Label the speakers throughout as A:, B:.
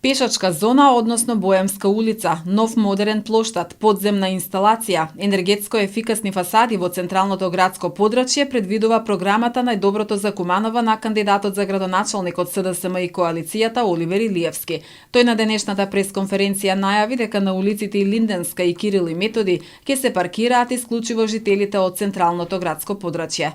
A: Пешачка зона, односно Боемска улица, нов модерен плоштад, подземна инсталација, енергетско ефикасни фасади во централното градско подрачје предвидува програмата Најдоброто за Куманова на кандидатот за градоначалник од СДСМ и коалицијата Оливер Илиевски. Тој на денешната пресконференција најави дека на улиците Линденска и Кирил и Методи ќе се паркираат исклучиво жителите од централното градско подрачје.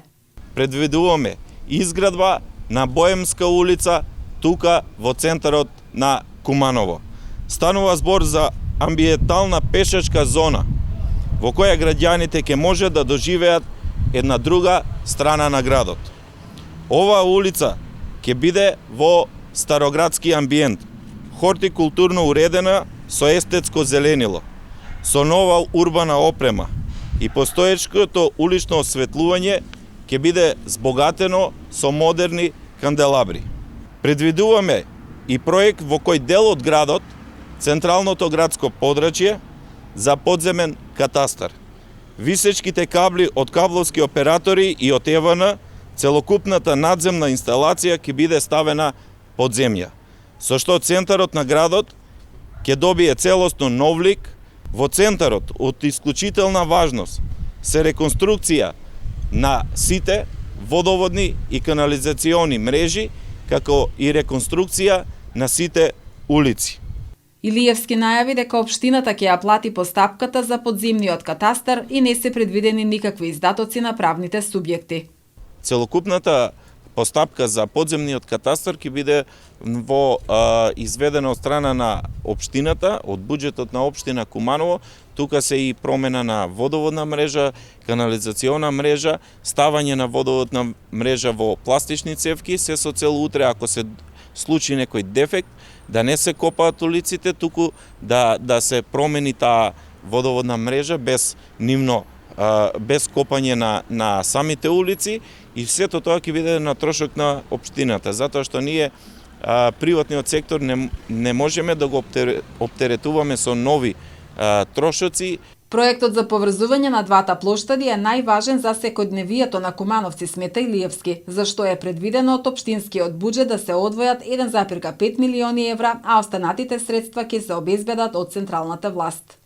B: Предвидуваме изградба на Боемска улица тука во центарот на Куманово. Станува збор за амбиентална пешачка зона во која граѓаните ќе може да доживеат една друга страна на градот. Оваа улица ќе биде во староградски амбиент, хортикултурно уредена со естетско зеленило, со нова урбана опрема и постоечкото улично осветлување ќе биде збогатено со модерни канделабри. Предвидуваме и проект во кој дел од градот, централното градско подрачје, за подземен катастар. Висечките кабли од кабловски оператори и од ЕВН, целокупната надземна инсталација ќе биде ставена под земја, со што центарот на градот ќе добие целосно нов лик. Во центарот од исклучителна важност се реконструкција на сите водоводни и канализациони мрежи, како и реконструкција на сите улици.
A: Илиевски најави дека општината ќе ја плати постапката за подземниот катастар и не се предвидени никакви издатоци на правните субјекти.
B: Целокупната постапка за подземниот катастар ќе биде изведена од страна на општината, од буџетот на општина Куманово. Тука се и промена на водоводна мрежа, канализациона мрежа, ставање на водоводна мрежа во пластични цевки, се со цел утре, ако се случи некој дефект, да не се копаат улиците, туку да се промени таа водоводна мрежа без копање на самите улици, и сето тоа ќе биде на трошок на општината, затоа што ние приватниот сектор не можеме да го оптеретуваме со нови трошоци.
A: Проектот за поврзување на двата плоштади е најважен за секојдневието на кумановци, смета Илиевски, зашто е предвидено од општинскиот буџет да се одвојат 1,5 милиони евра, а останатите средства ќе се обезбедат од централната власт.